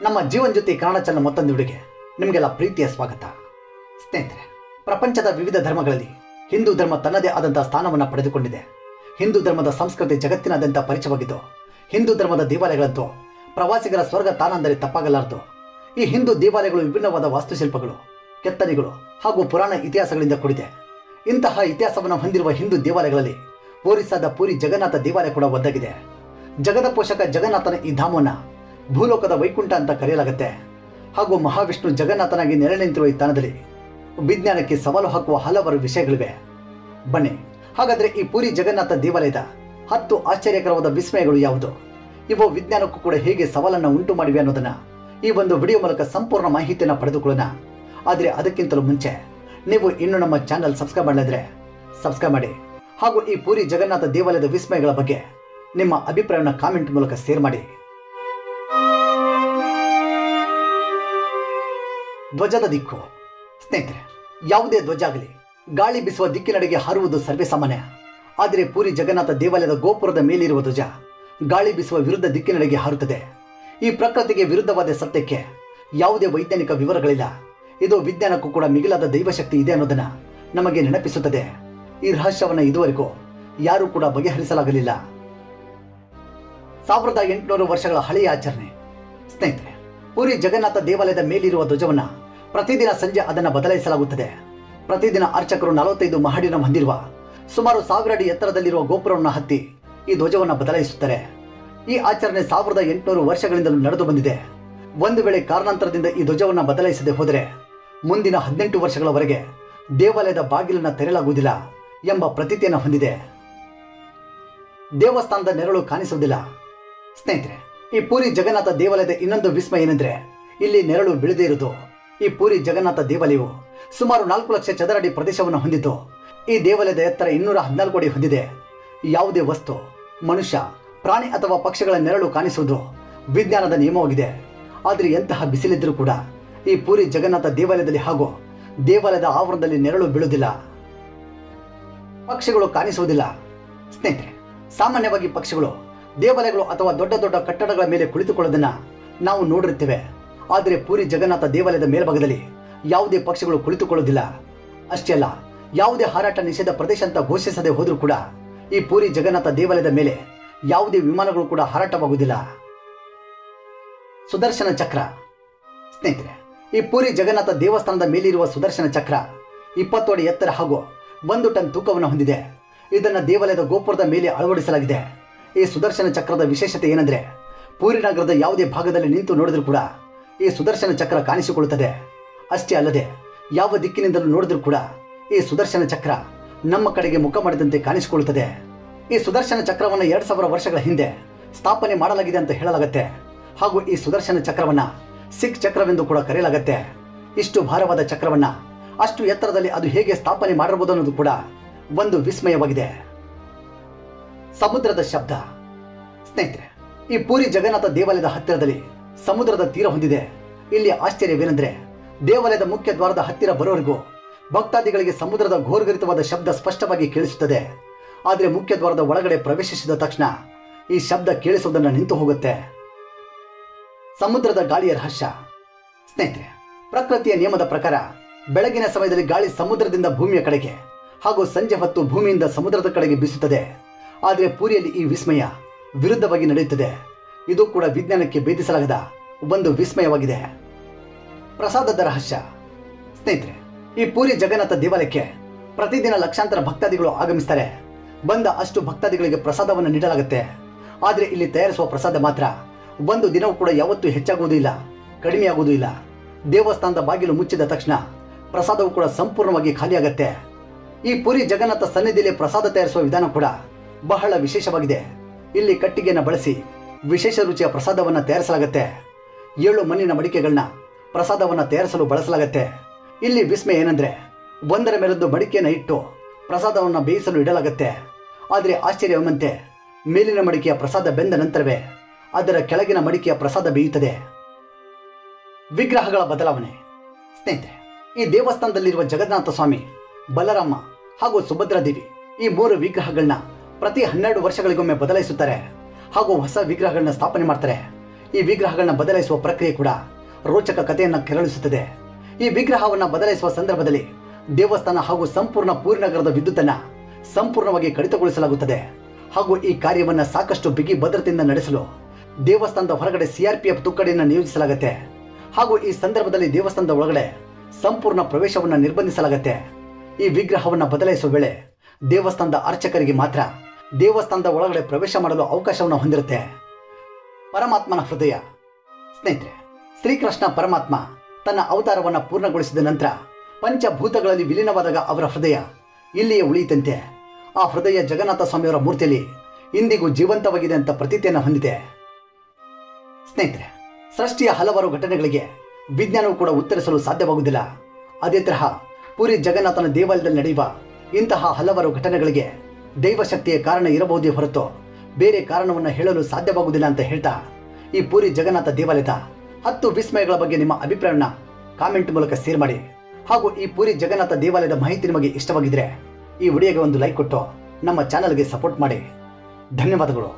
ನಮ್ಮ ಜೀವನ್ ಜ್ಯೋತಿ ಕನ್ನಡ ಚಾನಲ್ ಮತ್ತೊಂದು ವಿಡಿಯೋಗೆ ನಿಮಗೆಲ್ಲ ಪ್ರೀತಿಯ ಸ್ವಾಗತ. ಸ್ನೇಹಿತರೆ, ಪ್ರಪಂಚದ ವಿವಿಧ ಧರ್ಮಗಳಲ್ಲಿ ಹಿಂದೂ ಧರ್ಮ ತನ್ನದೇ ಆದಂತಹ ಸ್ಥಾನವನ್ನು ಪಡೆದುಕೊಂಡಿದೆ. ಹಿಂದೂ ಧರ್ಮದ ಸಂಸ್ಕೃತಿ ಜಗತ್ತಿನಾದ್ಯಂತ ಪರಿಚಯವಾಗಿದ್ದು, ಹಿಂದೂ ಧರ್ಮದ ದೇವಾಲಯಗಳಂತೂ ಪ್ರವಾಸಿಗರ ಸ್ವರ್ಗ ತಾಣ ಅಂದರೆ ತಪ್ಪಾಗಲಾರದು. ಈ ಹಿಂದೂ ದೇವಾಲಯಗಳು ವಿಭಿನ್ನವಾದ ವಾಸ್ತುಶಿಲ್ಪಗಳು, ಕೆತ್ತನೆಗಳು ಹಾಗೂ ಪುರಾಣ ಇತಿಹಾಸಗಳಿಂದ ಕೂಡಿದೆ. ಇಂತಹ ಇತಿಹಾಸವನ್ನು ಹೊಂದಿರುವ ಹಿಂದೂ ದೇವಾಲಯಗಳಲ್ಲಿ ಒರಿಸ್ಸಾದ ಪುರಿ ಜಗನ್ನಾಥ ದೇವಾಲಯ ಕೂಡ ಒಂದಾಗಿದೆ. ಜಗದ ಪೋಷಕ ಜಗನ್ನಾಥನ ಈ ಧಾಮವನ್ನು ಭೂಲೋಕದ ವೈಕುಂಠ ಅಂತ ಕರೆಯಲಾಗುತ್ತೆ. ಹಾಗೂ ಮಹಾವಿಷ್ಣು ಜಗನ್ನಾಥನಾಗಿ ನೆಲೆ ನಿಂತಿರುವ ಈ ತಾಣದಲ್ಲಿ ವಿಜ್ಞಾನಕ್ಕೆ ಸವಾಲು ಹಾಕುವ ಹಲವಾರು ವಿಷಯಗಳಿವೆ. ಬನ್ನಿ, ಹಾಗಾದರೆ ಈ ಪುರಿ ಜಗನ್ನಾಥ ದೇವಾಲಯದ 10 ಆಶ್ಚರ್ಯಕರವಾದ ವಿಸ್ಮಯಗಳು ಯಾವುದು, ಇವು ವಿಜ್ಞಾನಕ್ಕೂ ಕೂಡ ಹೇಗೆ ಸವಾಲನ್ನು ಉಂಟು ಮಾಡಿವೆ ಅನ್ನೋದನ್ನ ಈ ಒಂದು ವಿಡಿಯೋ ಮೂಲಕ ಸಂಪೂರ್ಣ ಮಾಹಿತಿಯನ್ನು ಪಡೆದುಕೊಳ್ಳೋಣ. ಆದರೆ ಅದಕ್ಕಿಂತಲೂ ಮುಂಚೆ ನೀವು ಇನ್ನೂ ನಮ್ಮ ಚಾನಲ್ ಸಬ್ಸ್ಕ್ರೈಬ್ ಮಾಡಲಿದ್ರೆ ಸಬ್ಸ್ಕ್ರೈಬ್ ಮಾಡಿ. ಹಾಗೂ ಈ ಪುರಿ ಜಗನ್ನಾಥ ದೇವಾಲಯದ ವಿಸ್ಮಯಗಳ ಬಗ್ಗೆ ನಿಮ್ಮ ಅಭಿಪ್ರಾಯವನ್ನು ಕಾಮೆಂಟ್ ಮೂಲಕ ಶೇರ್ ಮಾಡಿ. ಧ್ವಜದ ದಿಕ್ಕು. ಸ್ನೇಹಿತರೆ, ಯಾವುದೇ ಧ್ವಜ ಆಗಲಿ ಗಾಳಿ ಬೀಸುವ ದಿಕ್ಕಿನಡೆಗೆ ಹಾರುವುದು ಸರ್ವೇ ಸಾಮಾನ್ಯ. ಆದರೆ ಪುರಿ ಜಗನ್ನಾಥ ದೇವಾಲಯದ ಗೋಪುರದ ಮೇಲಿರುವ ಧ್ವಜ ಗಾಳಿ ಬೀಸುವ ವಿರುದ್ಧ ದಿಕ್ಕಿನಡೆಗೆ ಹಾರುತ್ತದೆ. ಈ ಪ್ರಕೃತಿಗೆ ವಿರುದ್ಧವಾದ ಸತ್ಯಕ್ಕೆ ಯಾವುದೇ ವೈಜ್ಞಾನಿಕ ವಿವರಗಳಿಲ್ಲ. ಇದು ವಿಜ್ಞಾನಕ್ಕೂ ಕೂಡ ಮಿಗಿಲಾದ ದೈವಶಕ್ತಿ ಇದೆ ಅನ್ನೋದನ್ನ ನಮಗೆ ನೆನಪಿಸುತ್ತದೆ. ಈ ರಹಸ್ಯವನ್ನು ಇದುವರೆಗೂ ಯಾರೂ ಕೂಡ ಬಗೆಹರಿಸಲಾಗಲಿಲ್ಲ. 1800 ವರ್ಷಗಳ ಹಳೆಯ ಆಚರಣೆ. ಸ್ನೇಹಿತರೆ, ಪುರಿ ಜಗನ್ನಾಥ ದೇವಾಲಯದ ಮೇಲಿರುವ ಧ್ವಜವನ್ನು ಪ್ರತಿದಿನ ಸಂಜೆ ಅದನ್ನು ಬದಲಾಯಿಸಲಾಗುತ್ತದೆ. ಪ್ರತಿದಿನ ಅರ್ಚಕರು 45 ಮಹಡಿನ ಹೊಂದಿರುವ ಸುಮಾರು 1000 ಅಡಿ ಎತ್ತರದಲ್ಲಿರುವ ಗೋಪುರವನ್ನು ಹತ್ತಿ ಈ ಧ್ವಜವನ್ನು ಬದಲಾಯಿಸುತ್ತಾರೆ. ಈ ಆಚರಣೆ 1800 ವರ್ಷಗಳಿಂದಲೂ ನಡೆದು ಬಂದಿದೆ. ಒಂದು ವೇಳೆ ಕಾರಣಾಂತರದಿಂದ ಈ ಧ್ವಜವನ್ನು ಬದಲಾಯಿಸದೆ ಹೋದರೆ ಮುಂದಿನ 18 ವರ್ಷಗಳವರೆಗೆ ದೇವಾಲಯದ ಬಾಗಿಲನ್ನು ತೆರೆಯಲಾಗುವುದಿಲ್ಲ ಎಂಬ ಪ್ರತೀತಿಯನ್ನು ಹೊಂದಿದೆ. ದೇವಸ್ಥಾನದ ನೆರಳು ಕಾಣಿಸುವುದಿಲ್ಲ. ಸ್ನೇಹಿತರೆ, ಈ ಪುರಿ ಜಗನ್ನಾಥ ದೇವಾಲಯದ ಇನ್ನೊಂದು ವಿಸ್ಮಯ ಏನೆಂದರೆ ಇಲ್ಲಿ ನೆರಳು ಬೀಳದೇ ಇರುವುದು. ಈ ಪುರಿ ಜಗನ್ನಾಥ ದೇವಾಲಯವು ಸುಮಾರು 4 ಲಕ್ಷ ಚದರ ಅಡಿ ಪ್ರದೇಶವನ್ನು ಹೊಂದಿದ್ದು, ಈ ದೇವಾಲಯದ ಎತ್ತರ 214 ಅಡಿ ಹೊಂದಿದೆ. ಯಾವುದೇ ವಸ್ತು, ಮನುಷ್ಯ, ಪ್ರಾಣಿ ಅಥವಾ ಪಕ್ಷಿಗಳ ನೆರಳು ಕಾಣಿಸುವುದು ವಿಜ್ಞಾನದ ನಿಯಮವಾಗಿದೆ. ಆದರೆ ಎಂತಹ ಬಿಸಿಲಿದ್ದರೂ ಕೂಡ ಈ ಪುರಿ ಜಗನ್ನಾಥ ದೇವಾಲಯದಲ್ಲಿ ಹಾಗೂ ದೇವಾಲಯದ ಆವರಣದಲ್ಲಿ ನೆರಳು ಬೀಳುವುದಿಲ್ಲ, ಪಕ್ಷಿಗಳು ಕಾಣಿಸುವುದಿಲ್ಲ. ಸ್ನೇಹಿತರೆ, ಸಾಮಾನ್ಯವಾಗಿ ಪಕ್ಷಿಗಳು ದೇವಾಲಯಗಳು ಅಥವಾ ದೊಡ್ಡ ದೊಡ್ಡ ಕಟ್ಟಡಗಳ ಮೇಲೆ ಕುಳಿತುಕೊಳ್ಳೋದನ್ನ ನಾವು ನೋಡಿರುತ್ತೇವೆ. ಆದರೆ ಪುರಿ ಜಗನ್ನಾಥ ದೇವಾಲಯದ ಮೇಲ್ಭಾಗದಲ್ಲಿ ಯಾವುದೇ ಪಕ್ಷಿಗಳು ಕುಳಿತುಕೊಳ್ಳುವುದಿಲ್ಲ. ಅಷ್ಟೇ ಅಲ್ಲ, ಯಾವುದೇ ಹಾರಾಟ ನಿಷೇಧ ಪ್ರದೇಶ ಅಂತ ಘೋಷಿಸದೆ ಹೋದರೂ ಕೂಡ ಈ ಪುರಿ ಜಗನ್ನಾಥ ದೇವಾಲಯದ ಮೇಲೆ ಯಾವುದೇ ವಿಮಾನಗಳು ಕೂಡ ಹಾರಾಟವಾಗುವುದಿಲ್ಲ. ಸುದರ್ಶನ ಚಕ್ರ. ಸ್ನೇಹಿತರೆ, ಈ ಪುರಿ ಜಗನ್ನಾಥ ದೇವಸ್ಥಾನದ ಮೇಲಿರುವ ಸುದರ್ಶನ ಚಕ್ರ 20 ಅಡಿ ಎತ್ತರ ಹಾಗೂ 1 ಟನ್ ತೂಕವನ್ನು ಹೊಂದಿದೆ. ಇದನ್ನು ದೇವಾಲಯದ ಗೋಪುರದ ಮೇಲೆ ಅಳವಡಿಸಲಾಗಿದೆ. ಈ ಸುದರ್ಶನ ಚಕ್ರದ ವಿಶೇಷತೆ ಏನೆಂದರೆ ಪುರಿ ನಗರದ ಯಾವುದೇ ಭಾಗದಲ್ಲಿ ನಿಂತು ನೋಡಿದ್ರೂ ಕೂಡ ಈ ಸುದರ್ಶನ ಚಕ್ರ ಕಾಣಿಸಿಕೊಳ್ಳುತ್ತದೆ. ಅಷ್ಟೇ ಅಲ್ಲದೆ ಯಾವ ದಿಕ್ಕಿನಿಂದಲೂ ನೋಡಿದ್ರೂ ಕೂಡ ಈ ಸುದರ್ಶನ ಚಕ್ರ ನಮ್ಮ ಕಡೆಗೆ ಮುಖ ಮಾಡಿದಂತೆ ಕಾಣಿಸಿಕೊಳ್ಳುತ್ತದೆ. ಈ ಸುದರ್ಶನ ಚಕ್ರವನ್ನು 2000 ವರ್ಷಗಳ ಹಿಂದೆ ಸ್ಥಾಪನೆ ಮಾಡಲಾಗಿದೆ ಅಂತ ಹೇಳಲಾಗುತ್ತೆ. ಹಾಗೂ ಈ ಸುದರ್ಶನ ಚಕ್ರವನ್ನ ಸಿಖ್ ಚಕ್ರವೆಂದು ಕೂಡ ಕರೆಯಲಾಗುತ್ತೆ. ಇಷ್ಟು ಭಾರವಾದ ಚಕ್ರವನ್ನ ಅಷ್ಟು ಎತ್ತರದಲ್ಲಿ ಅದು ಹೇಗೆ ಸ್ಥಾಪನೆ ಮಾಡಿರಬಹುದು ಅನ್ನೋದು ಕೂಡ ಒಂದು ವಿಸ್ಮಯವಾಗಿದೆ. ಸಮುದ್ರದ ಶಬ್ದ. ಸ್ನೇಹಿತರೆ, ಈ ಪುರಿ ಜಗನ್ನಾಥ ದೇವಾಲಯದ ಹತ್ತಿರದಲ್ಲಿ ಸಮುದ್ರದ ತೀರ ಹೊಂದಿದೆ. ಇಲ್ಲಿ ಆಶ್ಚರ್ಯವೇನೆಂದರೆ ದೇವಾಲಯದ ಮುಖ್ಯ ದ್ವಾರದ ಹತ್ತಿರ ಬರೋವರೆಗೂ ಭಕ್ತಾದಿಗಳಿಗೆ ಸಮುದ್ರದ ಘೋರಗರಿತವಾದ ಶಬ್ದ ಸ್ಪಷ್ಟವಾಗಿ ಕೇಳಿಸುತ್ತದೆ. ಆದರೆ ಮುಖ್ಯ ದ್ವಾರದ ಒಳಗಡೆ ಪ್ರವೇಶಿಸಿದ ತಕ್ಷಣ ಈ ಶಬ್ದ ಕೇಳಿಸುವುದನ್ನು ನಿಂತು ಹೋಗುತ್ತೆ. ಸಮುದ್ರದ ಗಾಳಿಯ ರಹಸ್ಯ. ಸ್ನೇಹಿತರೆ, ಪ್ರಕೃತಿಯ ನಿಯಮದ ಪ್ರಕಾರ ಬೆಳಗಿನ ಸಮಯದಲ್ಲಿ ಗಾಳಿ ಸಮುದ್ರದಿಂದ ಭೂಮಿಯ ಕಡೆಗೆ ಹಾಗೂ ಸಂಜೆ ಹೊತ್ತು ಭೂಮಿಯಿಂದ ಸಮುದ್ರದ ಕಡೆಗೆ ಬೀಸುತ್ತದೆ. ಆದರೆ ಪುರಿಯಲ್ಲಿ ಈ ವಿಸ್ಮಯ ವಿರುದ್ಧವಾಗಿ ನಡೆಯುತ್ತದೆ. ಇದು ಕೂಡ ವಿಜ್ಞಾನಕ್ಕೆ ಭೇದಿಸಲಾಗದ ಒಂದು ವಿಸ್ಮಯವಾಗಿದೆ. ಪ್ರಸಾದದ ರಹಸ್ಯ. ಸ್ನೇಹಿತರೆ, ಈ ಪುರಿ ಜಗನ್ನಾಥ ದೇವಾಲಯಕ್ಕೆ ಪ್ರತಿದಿನ ಲಕ್ಷಾಂತರ ಭಕ್ತಾದಿಗಳು ಆಗಮಿಸ್ತಾರೆ. ಬಂದ ಅಷ್ಟು ಭಕ್ತಾದಿಗಳಿಗೆ ಪ್ರಸಾದವನ್ನು ನೀಡಲಾಗುತ್ತೆ. ಆದರೆ ಇಲ್ಲಿ ತಯಾರಿಸುವ ಪ್ರಸಾದ ಮಾತ್ರ ಒಂದು ದಿನವೂ ಕೂಡ ಯಾವತ್ತೂ ಹೆಚ್ಚಾಗುವುದಿಲ್ಲ, ಕಡಿಮೆಯಾಗುವುದೂ ಇಲ್ಲ. ದೇವಸ್ಥಾನದ ಬಾಗಿಲು ಮುಚ್ಚಿದ ತಕ್ಷಣ ಪ್ರಸಾದವು ಕೂಡ ಸಂಪೂರ್ಣವಾಗಿ ಖಾಲಿಯಾಗತ್ತೆ. ಈ ಪುರಿ ಜಗನ್ನಾಥ ಸನ್ನಿಧಿಯಲ್ಲಿ ಪ್ರಸಾದ ತಯಾರಿಸುವ ವಿಧಾನ ಕೂಡ ಬಹಳ ವಿಶೇಷವಾಗಿದೆ. ಇಲ್ಲಿ ಕಟ್ಟಿಗೆಯನ್ನು ಬಳಸಿ ವಿಶೇಷ ರುಚಿಯ ಪ್ರಸಾದವನ್ನು ತಯಾರಿಸಲಾಗುತ್ತೆ. 7 ಮಣ್ಣಿನ ಮಡಿಕೆಗಳನ್ನ ಪ್ರಸಾದವನ್ನು ತಯಾರಿಸಲು ಬಳಸಲಾಗುತ್ತೆ. ಇಲ್ಲಿ ವಿಸ್ಮಯ ಏನೆಂದರೆ ಒಂದರ ಮೇಲೊಂದು ಮಡಿಕೆಯನ್ನು ಇಟ್ಟು ಪ್ರಸಾದವನ್ನು ಬೇಯಿಸಲು ಇಡಲಾಗುತ್ತೆ. ಆದರೆ ಆಶ್ಚರ್ಯವೆಂಬಂತೆ ಮೇಲಿನ ಮಡಿಕೆಯ ಪ್ರಸಾದ ಬೆಂದ ನಂತರವೇ ಅದರ ಕೆಳಗಿನ ಮಡಿಕೆಯ ಪ್ರಸಾದ ಬೇಯುತ್ತದೆ. ವಿಗ್ರಹಗಳ ಬದಲಾವಣೆ. ಸ್ನೇಹಿತರೆ, ಈ ದೇವಸ್ಥಾನದಲ್ಲಿರುವ ಜಗನ್ನಾಥ ಸ್ವಾಮಿ, ಬಲರಾಮ ಹಾಗೂ ಸುಭದ್ರಾದೇವಿ ಈ 3 ವಿಗ್ರಹಗಳನ್ನ ಪ್ರತಿ 12 ವರ್ಷಗಳಿಗೊಮ್ಮೆ ಬದಲಾಯಿಸುತ್ತಾರೆ ಹಾಗೂ ಹೊಸ ವಿಗ್ರಹಗಳನ್ನ ಸ್ಥಾಪನೆ ಮಾಡ್ತಾರೆ. ಈ ವಿಗ್ರಹಗಳನ್ನ ಬದಲಾಯಿಸುವ ಪ್ರಕ್ರಿಯೆ ಕೂಡ ರೋಚಕ ಕಥೆಯನ್ನು ಕೆರಳಿಸುತ್ತದೆ. ಈ ವಿಗ್ರಹವನ್ನು ಬದಲಾಯಿಸುವ ಸಂದರ್ಭದಲ್ಲಿ ದೇವಸ್ಥಾನ ಹಾಗೂ ಸಂಪೂರ್ಣ ಪೂರಿ ನಗರದ ವಿದ್ಯುತ್ತನ್ನು ಸಂಪೂರ್ಣವಾಗಿ ಕಡಿತಗೊಳಿಸಲಾಗುತ್ತದೆ. ಹಾಗೂ ಈ ಕಾರ್ಯವನ್ನು ಸಾಕಷ್ಟು ಬಿಗಿ ಭದ್ರತೆಯಿಂದ ನಡೆಸಲು ದೇವಸ್ಥಾನದ ಹೊರಗಡೆ CRPF ತುಕಡಿಯನ್ನು ನಿಯೋಜಿಸಲಾಗುತ್ತೆ. ಹಾಗೂ ಈ ಸಂದರ್ಭದಲ್ಲಿ ದೇವಸ್ಥಾನದ ಒಳಗಡೆ ಸಂಪೂರ್ಣ ಪ್ರವೇಶವನ್ನು ನಿರ್ಬಂಧಿಸಲಾಗುತ್ತೆ. ಈ ವಿಗ್ರಹವನ್ನು ಬದಲಾಯಿಸುವ ವೇಳೆ ದೇವಸ್ಥಾನದ ಅರ್ಚಕರಿಗೆ ಮಾತ್ರ ದೇವಸ್ಥಾನದ ಒಳಗಡೆ ಪ್ರವೇಶ ಮಾಡಲು ಅವಕಾಶವನ್ನು ಹೊಂದಿರುತ್ತೆ. ಪರಮಾತ್ಮನ ಹೃದಯ. ಸ್ನೇಹಿತರೆ, ಶ್ರೀಕೃಷ್ಣ ಪರಮಾತ್ಮ ತನ್ನ ಅವತಾರವನ್ನು ಪೂರ್ಣಗೊಳಿಸಿದ ನಂತರ ಪಂಚಭೂತಗಳಲ್ಲಿ ವಿಲೀನವಾದಾಗ ಅವರ ಹೃದಯ ಇಲ್ಲಿಯೇ ಉಳಿಯಿತಂತೆ. ಆ ಹೃದಯ ಜಗನ್ನಾಥ ಸ್ವಾಮಿಯವರ ಮೂರ್ತಿಯಲ್ಲಿ ಇಂದಿಗೂ ಜೀವಂತವಾಗಿದೆ ಅಂತ ಪ್ರತೀತಿಯನ್ನು ಹೊಂದಿದೆ. ಸ್ನೇಹಿತರೆ, ಸೃಷ್ಟಿಯ ಹಲವಾರು ಘಟನೆಗಳಿಗೆ ವಿಜ್ಞಾನವು ಕೂಡ ಉತ್ತರಿಸಲು ಸಾಧ್ಯವಾಗುವುದಿಲ್ಲ. ಅದೇ ತರಹ ಪುರಿ ಜಗನ್ನಾಥನ ದೇವಾಲಯದಲ್ಲಿ ನಡೆಯುವ ಇಂತಹ ಹಲವಾರು ಘಟನೆಗಳಿಗೆ ದೈವಶಕ್ತಿಯ ಕಾರಣ ಇರಬಹುದೇ ಹೊರತು ಬೇರೆ ಕಾರಣವನ್ನು ಹೇಳಲು ಸಾಧ್ಯವಾಗುವುದಿಲ್ಲ ಅಂತ ಹೇಳ್ತಾ, ಈ ಪುರಿ ಜಗನ್ನಾಥ ದೇವಾಲಯದ 10 ವಿಸ್ಮಯಗಳ ಬಗ್ಗೆ ನಿಮ್ಮ ಅಭಿಪ್ರಾಯವನ್ನು ಕಾಮೆಂಟ್ ಮೂಲಕ ಶೇರ್ ಮಾಡಿ. ಹಾಗೂ ಈ ಪುರಿ ಜಗನ್ನಾಥ ದೇವಾಲಯದ ಮಾಹಿತಿ ನಿಮಗೆ ಇಷ್ಟವಾಗಿದ್ದರೆ ಈ ವಿಡಿಯೋಗೆ ಒಂದು ಲೈಕ್ ಕೊಟ್ಟು ನಮ್ಮ ಚಾನಲ್ಗೆ ಸಪೋರ್ಟ್ ಮಾಡಿ. ಧನ್ಯವಾದಗಳು.